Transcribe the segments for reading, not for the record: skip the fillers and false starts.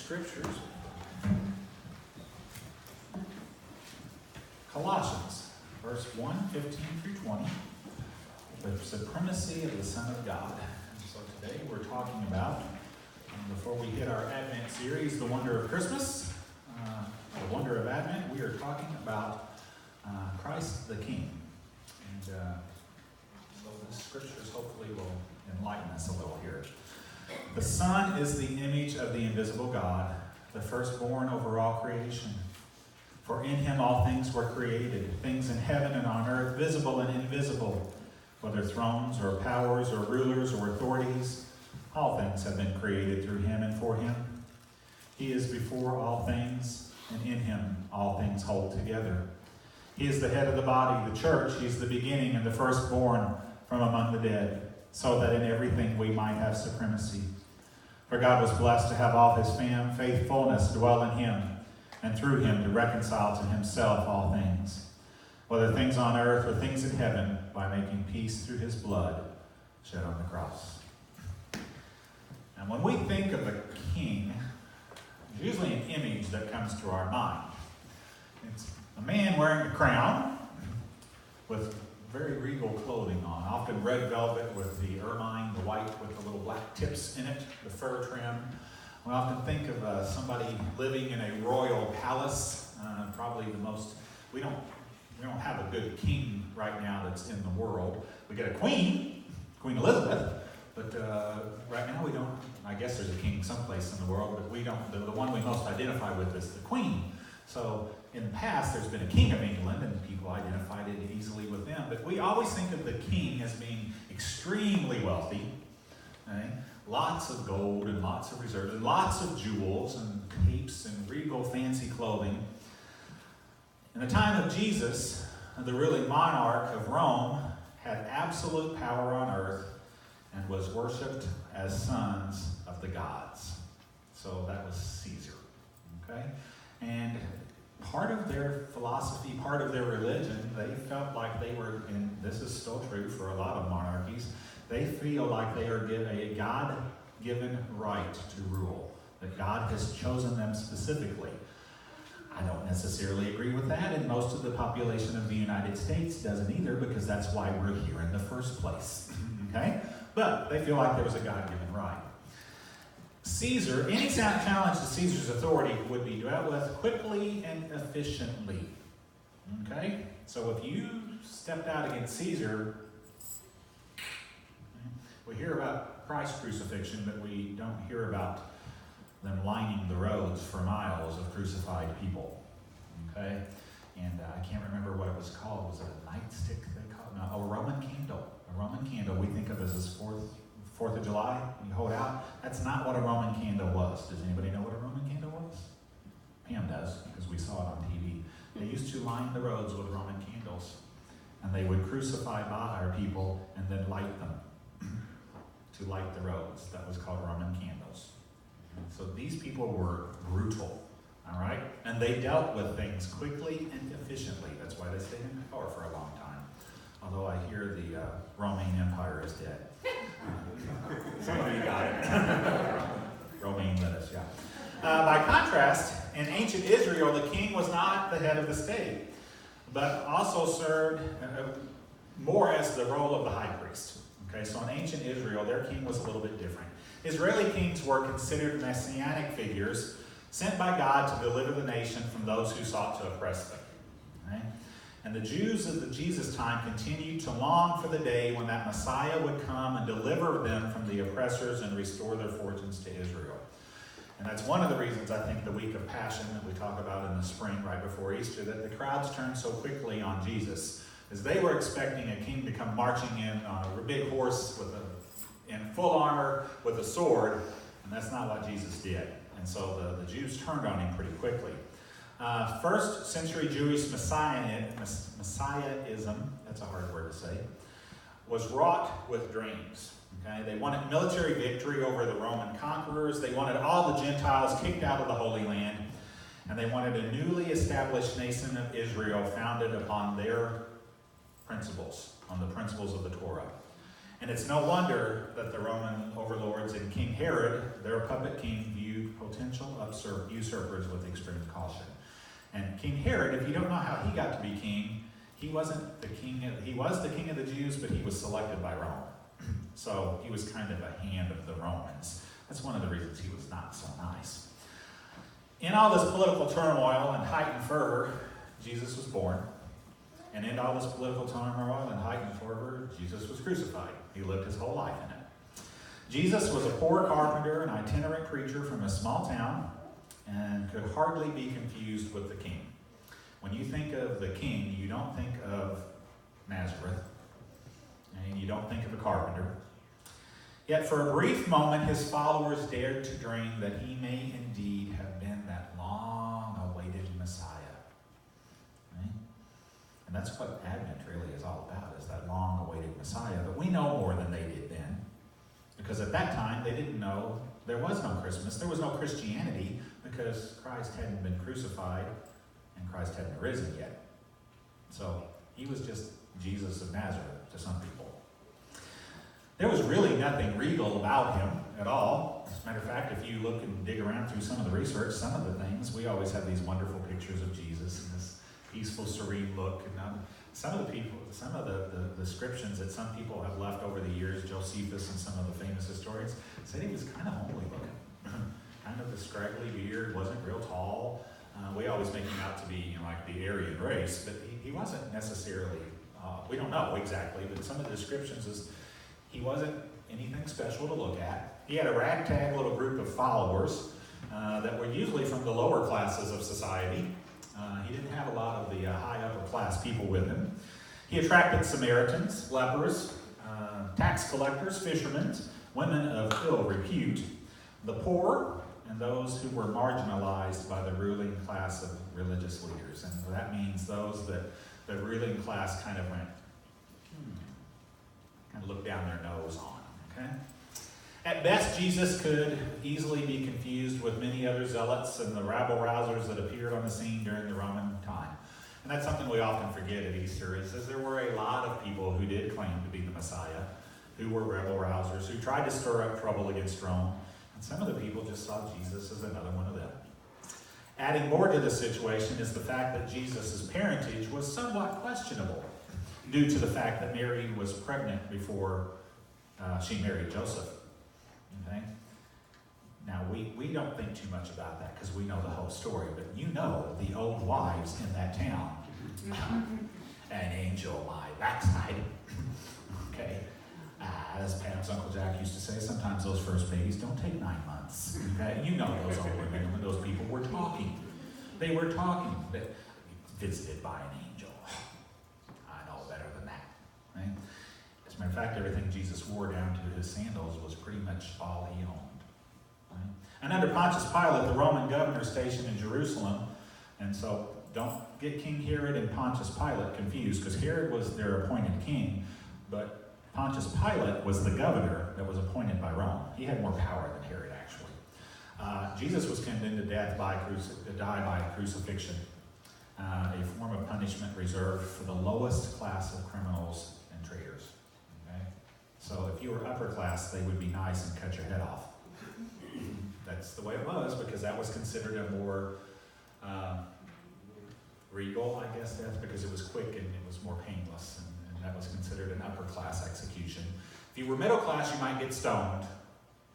scriptures. Colossians, verse 1, 15 through 20. The supremacy of the Son of God. And so today we're talking about, before we hit our Advent series, The Wonder of Christmas, The Wonder of Advent, we are talking about Christ the King. And so the scriptures hopefully will enlighten us a little here. The Son is the image of the invisible God, the firstborn over all creation. For in him all things were created, things in heaven and on earth, visible and invisible, whether thrones or powers or rulers or authorities, all things have been created through him and for him. He is before all things, and in him all things hold together. He is the head of the body, the church. He is the beginning and the firstborn from among the dead, so that in everything we might have supremacy. For God was blessed to have all his faithfulness dwell in him, and through him to reconcile to himself all things, whether things on earth or things in heaven, by making peace through his blood shed on the cross. And when we think of a king, there's usually an image that comes to our mind. It's a man wearing a crown with very regal clothing on, often red velvet with the ermine, the white with the little black tips in it, the fur trim. We often think of somebody living in a royal palace. Probably the most, we don't have a good king right now that's in the world. We get a queen, Queen Elizabeth, but right now we don't. I guess there's a king someplace in the world, but we don't. The one we most identify with is the queen. So in the past, there's been a king of England, and people identified it easily with them. But we always think of the king as being extremely wealthy, okay? Lots of gold and lots of reserves and lots of jewels and capes and regal fancy clothing. In the time of Jesus, the ruling monarch of Rome had absolute power on earth and was worshipped as sons of the gods. So that was Caesar. Okay? And part of their philosophy, part of their religion, they felt like they were, and this is still true for a lot of monarchies, they feel like they are given a God-given right to rule, that God has chosen them specifically. I don't necessarily agree with that, and most of the population of the United States doesn't either, because that's why we're here in the first place. Okay? But they feel like there was a God-given right. Caesar, any challenge to Caesar's authority would be dealt with quickly and efficiently. Okay? So if you stepped out against Caesar, we hear about Christ's crucifixion, but we don't hear about them lining the roads for miles of crucified people. Okay? And I can't remember what it was called. Was it a nightstick they called it? No, a Roman candle. A Roman candle we think of as this 4th of July. You hold out. That's not what a Roman candle was. Does anybody know what a Roman candle was? Pam does, because we saw it on TV. They used to line the roads with Roman candles. And they would crucify our people and then light them. To light the roads. That was called Roman candles. So these people were brutal, all right? And they dealt with things quickly and efficiently. That's why they stayed in power for a long time. Although I hear the Roman Empire is dead. Some of you got it. Romaine lettuce, yeah. By contrast, in ancient Israel, the king was not the head of the state, but also served more as the role of the high priest. Okay, so in ancient Israel, their king was a little bit different. Israeli kings were considered messianic figures sent by God to deliver the nation from those who sought to oppress them. Okay? And the Jews of the Jesus time continued to long for the day when that Messiah would come and deliver them from the oppressors and restore their fortunes to Israel. And that's one of the reasons I think the week of Passion that we talk about in the spring right before Easter, that the crowds turned so quickly on Jesus, as they were expecting a king to come marching in on a big horse in full armor with a sword, and that's not what Jesus did. And so the Jews turned on him pretty quickly. First century Jewish messianism, that's a hard word to say, was wrought with dreams. Okay? They wanted military victory over the Roman conquerors. They wanted all the Gentiles kicked out of the Holy Land. And they wanted a newly established nation of Israel founded upon their principles, on the principles of the Torah. And it's no wonder that the Roman overlords and King Herod, their puppet king, viewed potential usurpers with extreme caution. And King Herod, if you don't know how he got to be king, he wasn't the king. He was the king of the Jews, but he was selected by Rome. So he was kind of a hand of the Romans. That's one of the reasons he was not so nice. In all this political turmoil and heightened fervor, Jesus was born. And in all this political turmoil and heightened fervor, Jesus was crucified. He lived his whole life in it. Jesus was a poor carpenter, an itinerant preacher from a small town, and could hardly be confused with the king. When you think of the king, you don't think of Nazareth, and you don't think of a carpenter. Yet for a brief moment, his followers dared to dream that he may indeed have been that long-awaited Messiah. Right? And that's what Advent really is all about, is that long-awaited Messiah. But we know more than they did then, because at that time, they didn't know there was no Christmas. There was no Christianity, because Christ hadn't been crucified and Christ hadn't risen yet. So he was just Jesus of Nazareth to some people. There was really nothing regal about him at all. As a matter of fact, if you look and dig around through some of the research, some of the things, we always have these wonderful pictures of Jesus and this peaceful, serene look. And some of the people, some of the descriptions that some people have left over the years, Josephus and some of the famous historians, said he was kind of homely looking. Kind of a scraggly beard, wasn't real tall. We always make him out to be, like the Aryan race, but he wasn't necessarily, we don't know exactly, but some of the descriptions is he wasn't anything special to look at. He had a ragtag little group of followers that were usually from the lower classes of society. He didn't have a lot of the high upper class people with him. He attracted Samaritans, lepers, tax collectors, fishermen, women of ill repute, the poor, and those who were marginalized by the ruling class of religious leaders. And that means those that the ruling class kind of went, kind of looked down their nose on, okay? At best, Jesus could easily be confused with many other zealots and the rabble-rousers that appeared on the scene during the Roman time. And that's something we often forget at Easter, is that there were a lot of people who did claim to be the Messiah, who were rebel-rousers, who tried to stir up trouble against Rome. And some of the people just saw Jesus as another one of them. Adding more to the situation is the fact that Jesus' parentage was somewhat questionable due to the fact that Mary was pregnant before she married Joseph. Okay? Now, we don't think too much about that because we know the whole story, but you know the old wives in that town. An angel my backside. Okay? As Pam's Uncle Jack used to say, sometimes those first babies don't take 9 months. Okay? You know those old women when those people were talking. They were talking, but visited by an angel. I know better than that. Right? As a matter of fact, everything Jesus wore down to his sandals was pretty much all he owned. Right? And under Pontius Pilate, the Roman governor stationed in Jerusalem, and so don't get King Herod and Pontius Pilate confused, because Herod was their appointed king, but Pontius Pilate was the governor that was appointed by Rome. He had more power than Herod, actually. Jesus was condemned to death to die by crucifixion, a form of punishment reserved for the lowest class of criminals and traitors. Okay? So if you were upper class, they would be nice and cut your head off. That's the way it was, because that was considered a more regal, I guess, death, because it was quick and it was more painless, and that was considered an upper class execution. If you were middle class, you might get stoned,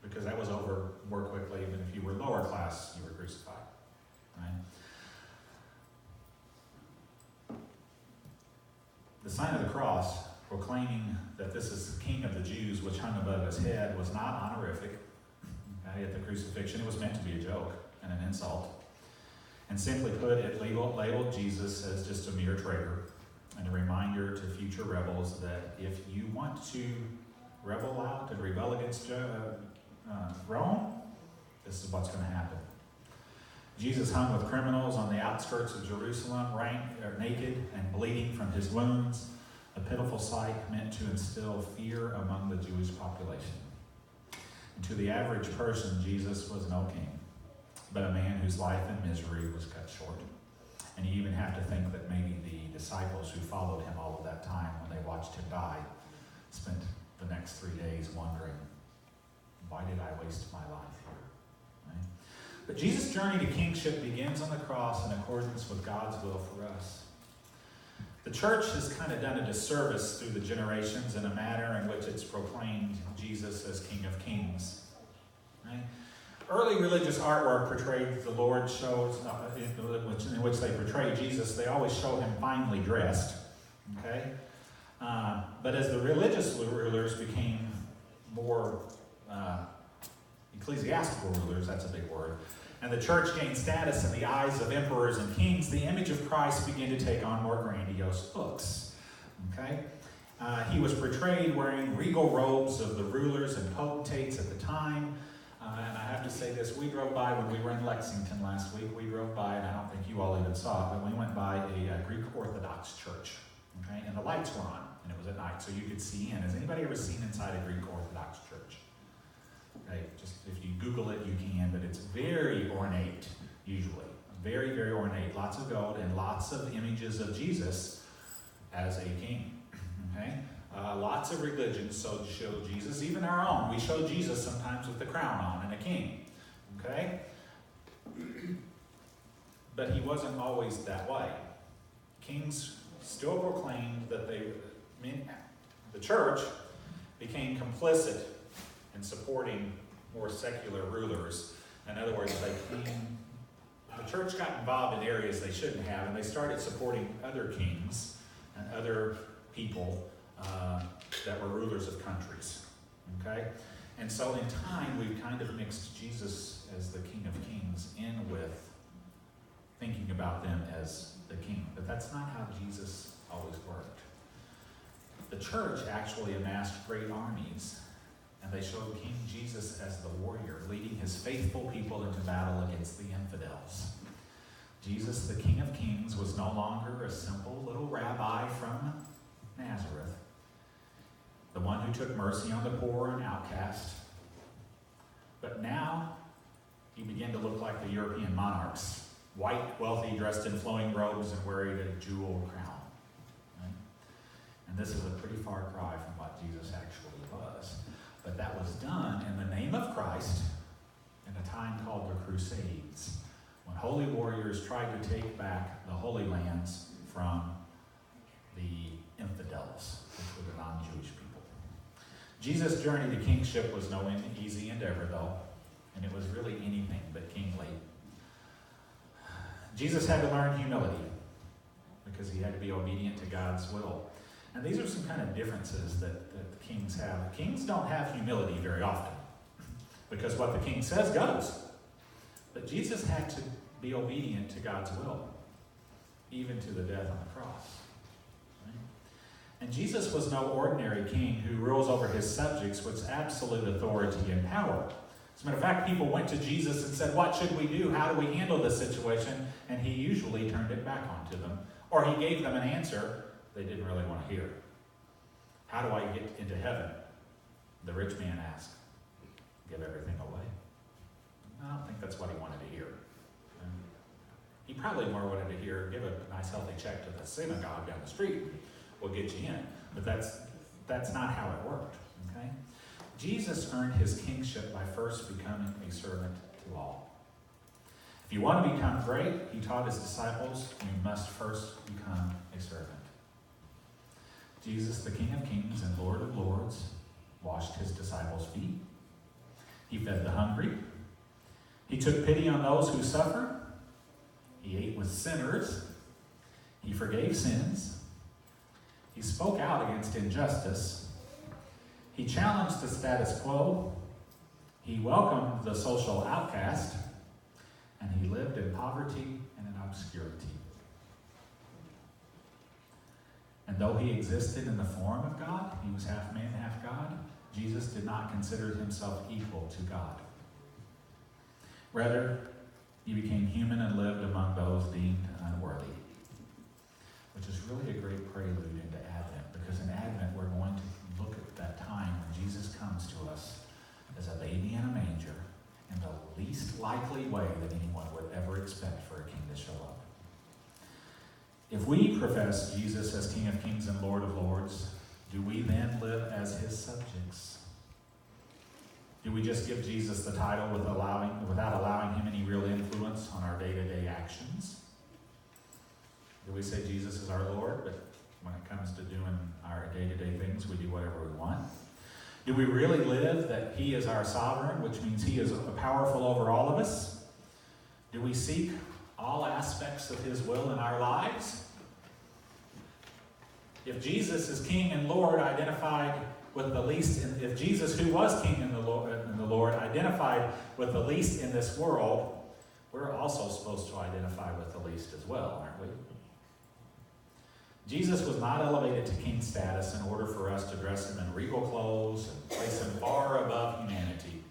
because that was over more quickly, but if you were lower class, you were crucified. Right? The sign of the cross, proclaiming that this is the King of the Jews, which hung above his head, was not honorific. Okay? At the crucifixion, it was meant to be a joke and an insult. And simply put, it labeled Jesus as just a mere traitor, and a reminder to future rebels that if you want to rebel out and rebel against Rome, this is what's going to happen. Jesus hung with criminals on the outskirts of Jerusalem, naked and bleeding from his wounds, a pitiful sight meant to instill fear among the Jewish population. And to the average person, Jesus was no king, but a man whose life in misery was cut short. And you even have to think that maybe the disciples who followed him all of that time, when they watched him die, spent the next 3 days wondering, why did I waste my life here? Right? But Jesus' journey to kingship begins on the cross in accordance with God's will for us. The church has kind of done a disservice through the generations in a manner in which it's proclaimed Jesus as King of Kings. Right? Early religious artwork portrayed the Lord shows, in which they portray Jesus, they always show him finely dressed. Okay? But as the religious rulers became more ecclesiastical rulers, that's a big word, and the church gained status in the eyes of emperors and kings, the image of Christ began to take on more grandiose looks. Okay? He was portrayed wearing regal robes of the rulers and potentates at the time. And I have to say this, we drove by when we were in Lexington last week. We drove by, and I don't think you all even saw it, but we went by a Greek Orthodox church. Okay? And the lights were on, and it was at night, so you could see in. Has anybody ever seen inside a Greek Orthodox church? Okay, just if you Google it, you can, but it's very ornate, usually. Very, very ornate. Lots of gold and lots of images of Jesus as a king. Okay? Lots of religions so show Jesus, even our own. We show Jesus sometimes with the crown on and a king. Okay? But he wasn't always that way. Kings still proclaimed that the church became complicit in supporting more secular rulers. In other words, the church got involved in areas they shouldn't have, and they started supporting other kings and other people that were rulers of countries. Okay? And so in time, we've kind of mixed Jesus as the King of Kings in with thinking about them as the king. But that's not how Jesus always worked. The church actually amassed great armies, and they showed King Jesus as the warrior, leading his faithful people into battle against the infidels. Jesus, the King of Kings, was no longer a simple little rabbi from Nazareth, the one who took mercy on the poor and outcast. But now he began to look like the European monarchs, white, wealthy, dressed in flowing robes and wearing a jeweled crown. Right? And this is a pretty far cry from what Jesus actually was. But that was done in the name of Christ in a time called the Crusades, when holy warriors tried to take back the Holy Lands from the infidels, which were the non-Jewish people. Jesus' journey to kingship was no easy endeavor, though, and it was really anything but kingly. Jesus had to learn humility because he had to be obedient to God's will. And these are some kind of differences that kings have. Kings don't have humility very often because what the king says goes. But Jesus had to be obedient to God's will, even to the death on the cross. Right? And Jesus was no ordinary king who rules over his subjects with absolute authority and power. As a matter of fact, people went to Jesus and said, "What should we do? How do we handle this situation?" And he usually turned it back onto them. Or he gave them an answer they didn't really want to hear. "How do I get into heaven?" The rich man asked. "Give everything away." I don't think that's what he wanted to hear. He probably more wanted to hear, "Give a nice healthy check to the synagogue down the street. We'll get you in." But that's not how it worked. Okay? Jesus earned his kingship by first becoming a servant to all. If you want to become great, he taught his disciples, you must first become a servant. Jesus, the King of Kings and Lord of Lords, washed his disciples' feet. He fed the hungry. He took pity on those who suffered. He ate with sinners. He forgave sins. He spoke out against injustice. He challenged the status quo. He welcomed the social outcast. And he lived in poverty and in obscurity. And though he existed in the form of God, he was half man, half God, Jesus did not consider himself equal to God. Rather, he became human and lived among those deemed unworthy. Which is really a great prelude into Advent, because in Advent we're going to look at that time when Jesus comes to us as a baby in a manger in the least likely way that anyone would ever expect for a king to show up. If we profess Jesus as King of Kings and Lord of Lords, do we then live as his subjects? we just give Jesus the title without allowing him any real influence on our day-to-day actions? Do we say Jesus is our Lord, but when it comes to doing our day-to-day things, we do whatever we want? Do we really live that he is our sovereign, which means he is powerful over all of us? Do we seek all aspects of his will in our lives? If Jesus is King and Lord identified with the least, if Jesus, who was King and the Lord, identified with the least in this world, we're also supposed to identify with the least as well, aren't we? Jesus was not elevated to king status in order for us to dress him in regal clothes and place him far above humanity.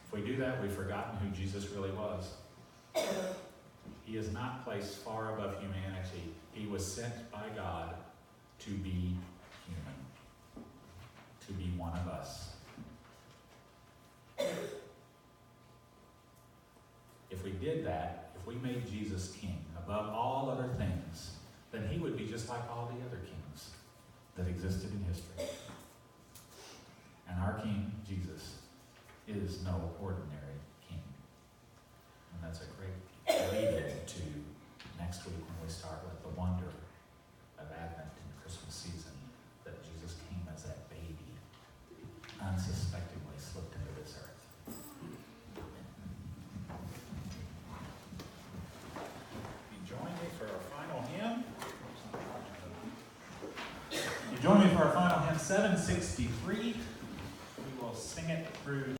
If we do that, we've forgotten who Jesus really was. He is not placed far above humanity. He was sent by God to be human, to be one of us. If we did that, if we made Jesus king above all other things, then he would be just like all the other kings that existed in history. And our King, Jesus, is no ordinary king. And that's a great lead-in to next week when we start with the wonder of Advent and Christmas season, that Jesus came as that baby, unsuspectingly slipped into this earth. You join me for our final hymn. Join me for our final hymn, 763. We will sing it through